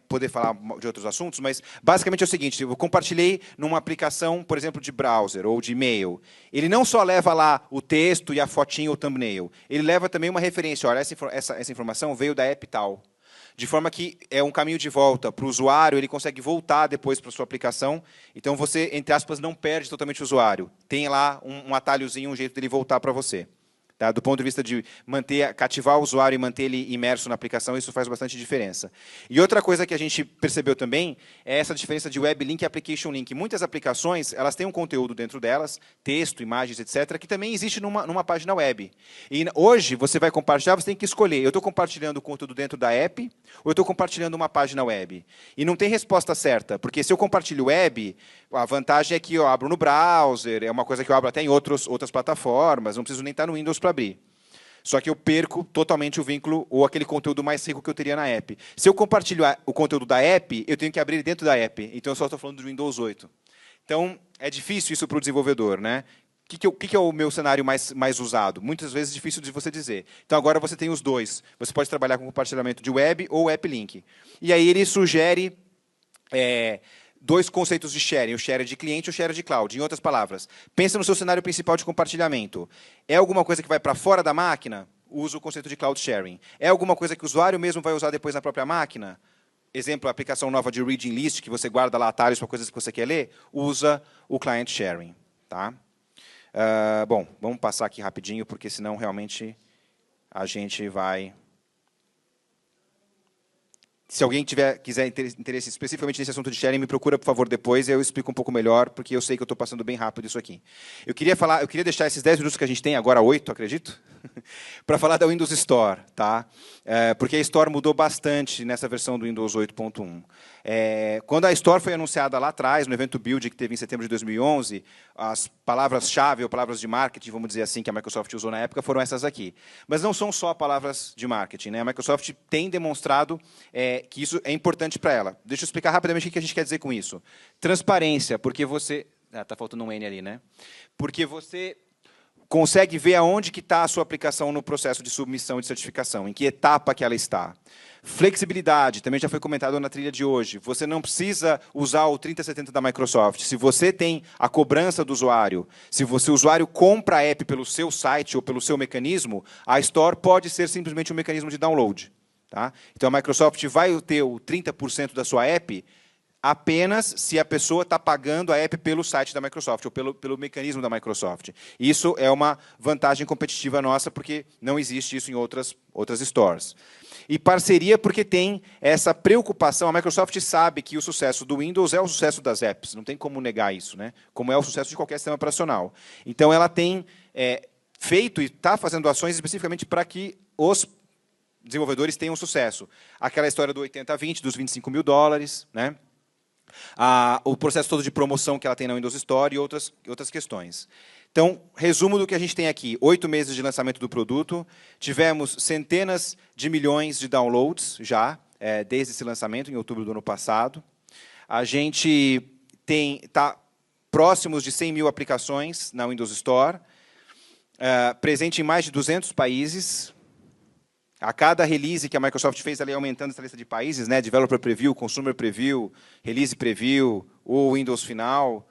poder falar de outros assuntos, mas basicamente é o seguinte, eu compartilhei numa aplicação, por exemplo, de browser ou de e-mail. Ele não só leva lá o texto e a fotinho ou thumbnail, ele leva também uma referência, olha, essa informação veio da app tal. De forma que é um caminho de volta para o usuário, ele consegue voltar depois para a sua aplicação. Então, você, entre aspas, não perde totalmente o usuário. Tem lá um atalhozinho, um jeito dele voltar para você. Tá? Do ponto de vista de cativar o usuário e manter ele imerso na aplicação, isso faz bastante diferença. E outra coisa que a gente percebeu também é essa diferença de Web Link e Application Link. Muitas aplicações elas têm um conteúdo dentro delas, texto, imagens, etc., que também existe numa página web. E hoje, você vai compartilhar, você tem que escolher, eu estou compartilhando o conteúdo dentro da app ou eu estou compartilhando uma página web. E não tem resposta certa, porque se eu compartilho web, a vantagem é que eu abro no browser, é uma coisa que eu abro até em outras plataformas, não preciso nem estar no Windows para abrir. Só que eu perco totalmente o vínculo ou aquele conteúdo mais rico que eu teria na app. Se eu compartilho o conteúdo da app, eu tenho que abrir dentro da app. Então, eu só estou falando do Windows 8. Então, é difícil isso para o desenvolvedor, né? O que é o meu cenário mais usado? Muitas vezes é difícil de você dizer. Então, agora você tem os dois. Você pode trabalhar com compartilhamento de web ou app link. E aí ele sugere dois conceitos de sharing, o share de cliente e o share de cloud. Em outras palavras, pensa no seu cenário principal de compartilhamento. É alguma coisa que vai para fora da máquina? Usa o conceito de cloud sharing. É alguma coisa que o usuário mesmo vai usar depois na própria máquina? Exemplo, a aplicação nova de reading list, que você guarda lá atalhos para coisas que você quer ler, usa o client sharing. Tá? Bom, vamos passar aqui rapidinho, porque senão realmente a gente vai... Se alguém quiser interesse especificamente nesse assunto de sharing, me procura, por favor, depois, e eu explico um pouco melhor, porque eu sei que eu estou passando bem rápido isso aqui. Eu queria deixar esses 10 minutos que a gente tem, agora 8, acredito, para falar da Windows Store. Tá? Porque a Store mudou bastante nessa versão do Windows 8.1. Quando a Store foi anunciada lá atrás, no evento Build, que teve em setembro de 2011, as palavras-chave, ou palavras de marketing, vamos dizer assim, que a Microsoft usou na época, foram essas aqui. Mas não são só palavras de marketing. Né? A Microsoft tem demonstrado que isso é importante para ela. Deixa eu explicar rapidamente o que a gente quer dizer com isso. Transparência, porque você... Está faltando um N ali, né? Porque você consegue ver aonde que está a sua aplicação no processo de submissão e de certificação, em que etapa que ela está. Flexibilidade, também já foi comentado na trilha de hoje. Você não precisa usar o 3070 da Microsoft. Se você tem a cobrança do usuário, se o usuário compra a app pelo seu site ou pelo seu mecanismo, a Store pode ser simplesmente um mecanismo de download. Tá? Então, a Microsoft vai ter o 30% da sua app apenas se a pessoa está pagando a app pelo site da Microsoft ou pelo mecanismo da Microsoft. Isso é uma vantagem competitiva nossa, porque não existe isso em outras stores. E parceria, porque tem essa preocupação. A Microsoft sabe que o sucesso do Windows é o sucesso das apps. Não tem como negar isso, né? Como é o sucesso de qualquer sistema operacional. Então, ela tem feito e está fazendo ações especificamente para que os desenvolvedores tenham sucesso. Aquela história do 80-20, dos $25.000, né? O processo todo de promoção que ela tem na Windows Store e outras questões. Então, resumo do que a gente tem aqui. 8 meses de lançamento do produto, tivemos centenas de milhões de downloads já, desde esse lançamento, em outubro do ano passado. A gente está próximos de 100 mil aplicações na Windows Store, presente em mais de 200 países. A cada release que a Microsoft fez, ela ia aumentando essa lista de países, né? Developer Preview, Consumer Preview, Release Preview, o Windows Final,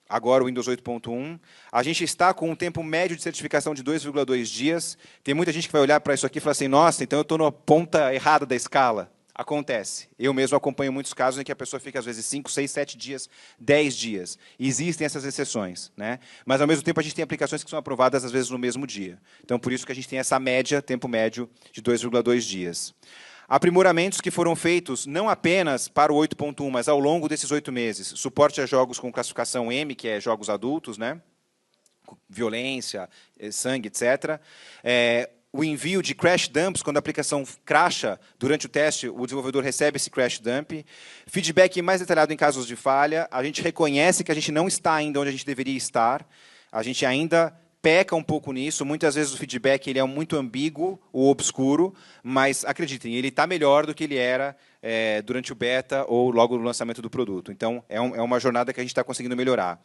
agora o Windows 8.1. A gente está com um tempo médio de certificação de 2,2 dias. Tem muita gente que vai olhar para isso aqui e falar assim, nossa, então eu estou na ponta errada da escala. Acontece. Eu mesmo acompanho muitos casos em que a pessoa fica, às vezes, 5, 6, 7 dias, 10 dias. Existem essas exceções, né? Mas, ao mesmo tempo, a gente tem aplicações que são aprovadas, às vezes, no mesmo dia. Então, por isso que a gente tem essa média, tempo médio, de 2,2 dias. Aprimoramentos que foram feitos não apenas para o 8.1, mas ao longo desses 8 meses. Suporte a jogos com classificação M, que é jogos adultos, né? Violência, sangue, etc. O envio de crash dumps, quando a aplicação crasha durante o teste, o desenvolvedor recebe esse crash dump. Feedback mais detalhado em casos de falha. A gente reconhece que a gente não está ainda onde a gente deveria estar. A gente ainda peca um pouco nisso. Muitas vezes o feedback ele é muito ambíguo ou obscuro, mas acreditem, ele está melhor do que ele era durante o beta ou logo no lançamento do produto. Então, é uma jornada que a gente está conseguindo melhorar.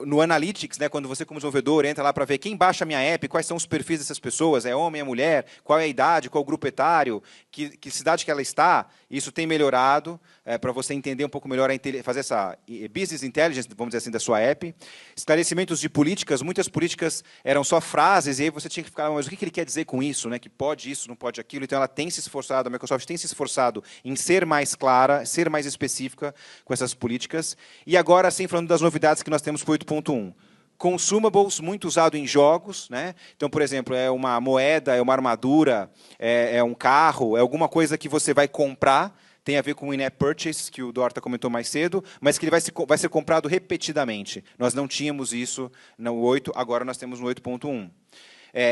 No Analytics, né, quando você, como desenvolvedor, entra lá para ver quem baixa a minha app, quais são os perfis dessas pessoas, é homem, é mulher, qual é a idade, qual é o grupo etário, que cidade que ela está, isso tem melhorado para você entender um pouco melhor, fazer essa business intelligence, vamos dizer assim, da sua app. Esclarecimentos de políticas, muitas políticas eram só frases, e aí você tinha que ficar, mas o que ele quer dizer com isso? Né? Que pode isso, não pode aquilo. Então, ela tem se esforçado, a Microsoft tem se esforçado em ser mais clara, ser mais específica com essas políticas. E agora, sim, falando das novidades que nós temos para o 8.1. Consumables, muito usado em jogos, né? Então, por exemplo, é uma moeda, é uma armadura, é um carro, é alguma coisa que você vai comprar, tem a ver com o in-app purchase, que o Dorta comentou mais cedo, mas que ele vai ser comprado repetidamente. Nós não tínhamos isso no 8, agora nós temos no 8.1.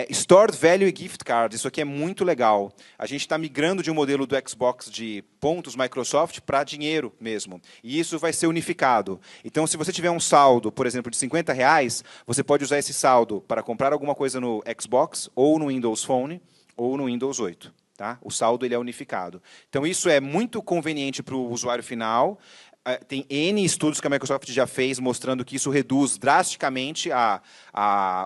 Stored Value e Gift Cards, isso aqui é muito legal. A gente está migrando de um modelo do Xbox de pontos Microsoft para dinheiro mesmo. E isso vai ser unificado. Então, se você tiver um saldo, por exemplo, de R$50, você pode usar esse saldo para comprar alguma coisa no Xbox, ou no Windows Phone, ou no Windows 8. Tá? O saldo ele é unificado. Então, isso é muito conveniente para o usuário final. Tem N estudos que a Microsoft já fez mostrando que isso reduz drasticamente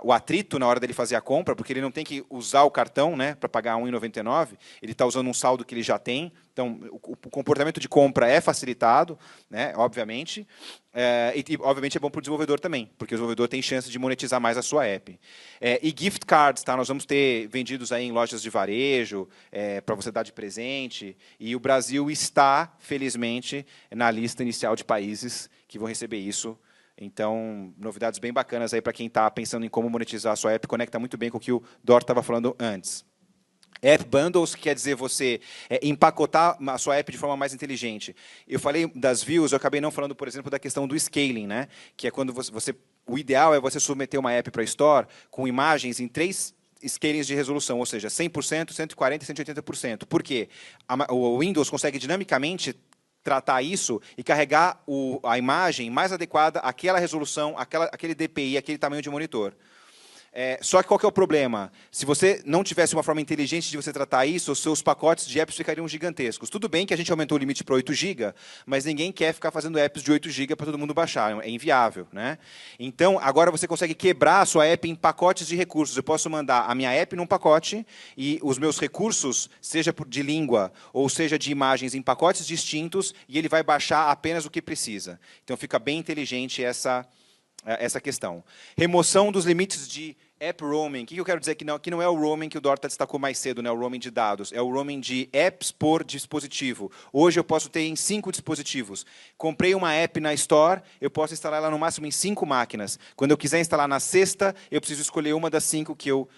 o atrito na hora dele fazer a compra, porque ele não tem que usar o cartão, né, para pagar R$1,99, ele está usando um saldo que ele já tem. Então, o comportamento de compra é facilitado, né, obviamente, e, obviamente, é bom para o desenvolvedor também, porque o desenvolvedor tem chance de monetizar mais a sua app. E gift cards, tá? Nós vamos ter vendidos aí em lojas de varejo, para você dar de presente, e o Brasil está, felizmente, na lista inicial de países que vão receber isso. Então, novidades bem bacanas aí para quem está pensando em como monetizar a sua app, conecta muito bem com o que o Dor estava falando antes. App Bundles, que quer dizer você empacotar a sua app de forma mais inteligente. Eu falei das views, eu acabei não falando, por exemplo, da questão do scaling, né? Que é quando o ideal é você submeter uma app para a Store com imagens em 3 scalings de resolução, ou seja, 100%, 140% e 180%. Por quê? O Windows consegue dinamicamente tratar isso e carregar a imagem mais adequada àquela resolução, aquele DPI, aquele tamanho de monitor. Só que qual que é o problema? Se você não tivesse uma forma inteligente de você tratar isso, os seus pacotes de apps ficariam gigantescos. Tudo bem que a gente aumentou o limite para 8 GB, mas ninguém quer ficar fazendo apps de 8 GB para todo mundo baixar. É inviável. Né? Então, agora você consegue quebrar a sua app em pacotes de recursos. Eu posso mandar a minha app num pacote e os meus recursos, seja de língua ou seja de imagens, em pacotes distintos, e ele vai baixar apenas o que precisa. Então, fica bem inteligente essa questão. Remoção dos limites de app roaming. O que eu quero dizer? Que não é o roaming que o Dorta destacou mais cedo, né? O roaming de dados. É o roaming de apps por dispositivo. Hoje eu posso ter em 5 dispositivos. Comprei uma app na Store, eu posso instalar ela no máximo em 5 máquinas. Quando eu quiser instalar na sexta, eu preciso escolher uma das 5 que eu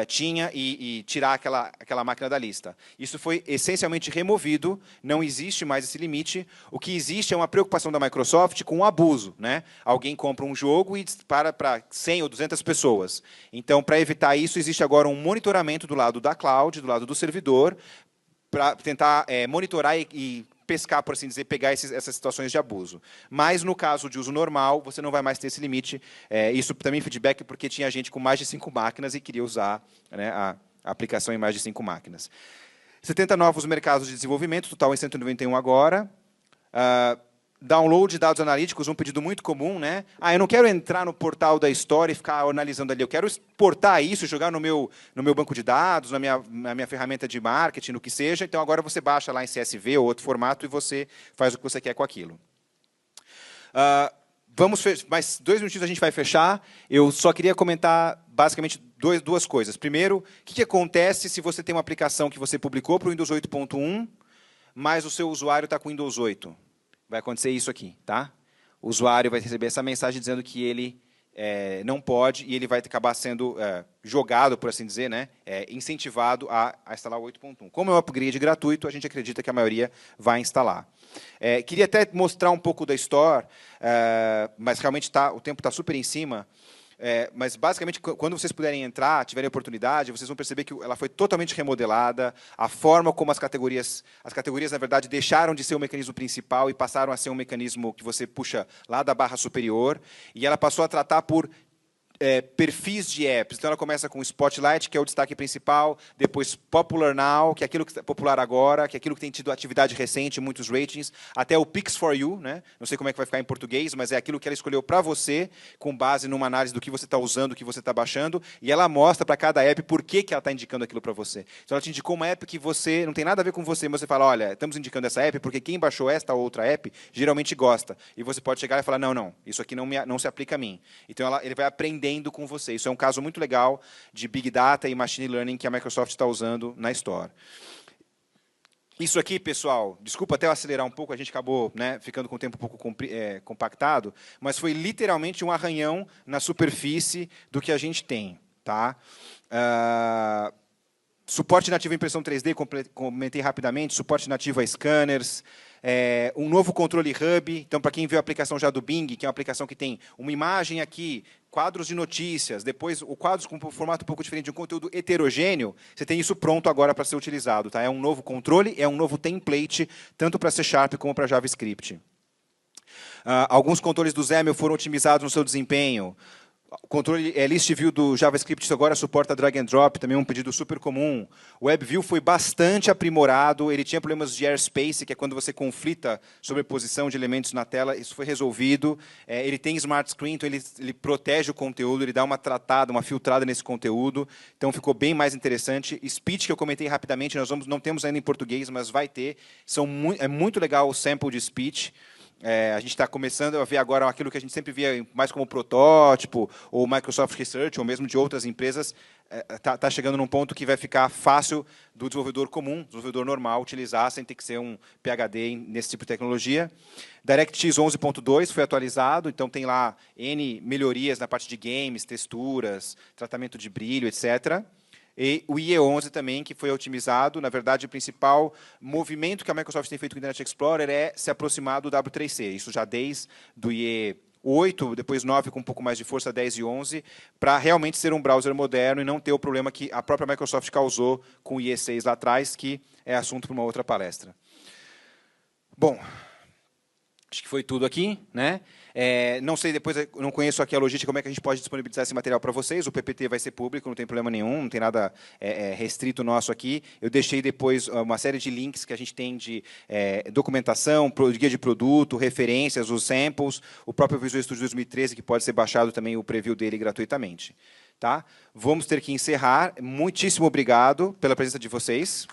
tinha e tirar aquela máquina da lista. Isso foi essencialmente removido, não existe mais esse limite. O que existe é uma preocupação da Microsoft com o abuso. Né? Alguém compra um jogo e dispara para 100 ou 200 pessoas. Então, para evitar isso, existe agora um monitoramento do lado da cloud, do lado do servidor, para tentar monitorar e pescar, por assim dizer, pegar essas situações de abuso. Mas, no caso de uso normal, você não vai mais ter esse limite. Isso também feedback porque tinha gente com mais de 5 máquinas e queria usar, né, a aplicação em mais de 5 máquinas. 70 novos mercados de desenvolvimento, total em 191 agora. Download de dados analíticos, um pedido muito comum, né? Eu não quero entrar no portal da Store e ficar analisando ali, eu quero exportar isso, jogar no meu banco de dados, na minha ferramenta de marketing, no que seja. Então, agora você baixa lá em CSV ou outro formato e você faz o que você quer com aquilo. Mais 2 minutinhos a gente vai fechar. Eu só queria comentar, basicamente, duas coisas. Primeiro, o que acontece se você tem uma aplicação que você publicou para o Windows 8.1, mas o seu usuário está com o Windows 8? Vai acontecer isso aqui, tá? O usuário vai receber essa mensagem dizendo que ele não pode e ele vai acabar sendo jogado, por assim dizer, né? Incentivado a instalar o 8.1. Como é um upgrade gratuito, a gente acredita que a maioria vai instalar. Queria até mostrar um pouco da Store, mas realmente o tempo está super em cima. Mas, basicamente, quando vocês puderem entrar, tiverem oportunidade, vocês vão perceber que ela foi totalmente remodelada, a forma como as categorias, na verdade, deixaram de ser o mecanismo principal e passaram a ser um mecanismo que você puxa lá da barra superior, e ela passou a tratar por perfis de apps. Então, ela começa com Spotlight, que é o destaque principal, depois Popular Now, que é aquilo que está popular agora, que é aquilo que tem tido atividade recente, muitos ratings, até o Picks for You, né? Não sei como é que vai ficar em português, mas é aquilo que ela escolheu para você, com base numa análise do que você está usando, do que você está baixando, e ela mostra para cada app por que ela está indicando aquilo para você. Então, ela te indicou uma app que você não tem nada a ver com você, mas você fala, olha, estamos indicando essa app porque quem baixou esta outra app geralmente gosta. E você pode chegar e falar, não, isso aqui não se aplica a mim. Então, ele vai aprendendo com você. Isso é um caso muito legal de Big Data e Machine Learning que a Microsoft está usando na Store. Isso aqui, pessoal, desculpa até eu acelerar um pouco, a gente acabou, né, ficando com o tempo um pouco compactado, mas foi literalmente um arranhão na superfície do que a gente tem. Tá? Suporte nativo à impressão 3D, comentei rapidamente, suporte nativo a scanners, um novo controle hub. Então, para quem viu a aplicação já do Bing, que é uma aplicação que tem uma imagem aqui, quadros de notícias, depois o quadros com um formato um pouco diferente de um conteúdo heterogêneo, você tem isso pronto agora para ser utilizado. Tá? É um novo controle, é um novo template, tanto para C# como para JavaScript. Alguns controles do XAML foram otimizados no seu desempenho. O controle List View do JavaScript agora suporta drag and drop, também um pedido super comum. O WebView foi bastante aprimorado, ele tinha problemas de airspace, que é quando você conflita sobreposição de elementos na tela, isso foi resolvido. Ele tem Smart Screen, então ele protege o conteúdo, ele dá uma tratada, uma filtrada nesse conteúdo, então ficou bem mais interessante. Speech, que eu comentei rapidamente, não temos ainda em português, mas vai ter. É muito legal o sample de speech. A gente está começando a ver agora aquilo que a gente sempre via mais como protótipo, ou Microsoft Research, ou mesmo de outras empresas, está chegando num ponto que vai ficar fácil do desenvolvedor comum, do desenvolvedor normal, utilizar sem ter que ser um PhD nesse tipo de tecnologia. DirectX 11.2 foi atualizado, então tem lá N melhorias na parte de games, texturas, tratamento de brilho, etc. E o IE11 também, que foi otimizado. Na verdade, o principal movimento que a Microsoft tem feito com o Internet Explorer é se aproximar do W3C. Isso já desde o IE8, depois 9 com um pouco mais de força, 10 e 11, para realmente ser um browser moderno e não ter o problema que a própria Microsoft causou com o IE6 lá atrás, que é assunto para uma outra palestra. Bom, acho que foi tudo aqui, né? Não sei, depois não conheço aqui a logística, como é que a gente pode disponibilizar esse material para vocês. O PPT vai ser público, não tem problema nenhum, não tem nada restrito nosso aqui. Eu deixei depois uma série de links que a gente tem de documentação, guia de produto, referências, os samples, o próprio Visual Studio 2013, que pode ser baixado também o preview dele gratuitamente. Tá? Vamos ter que encerrar. Muitíssimo obrigado pela presença de vocês.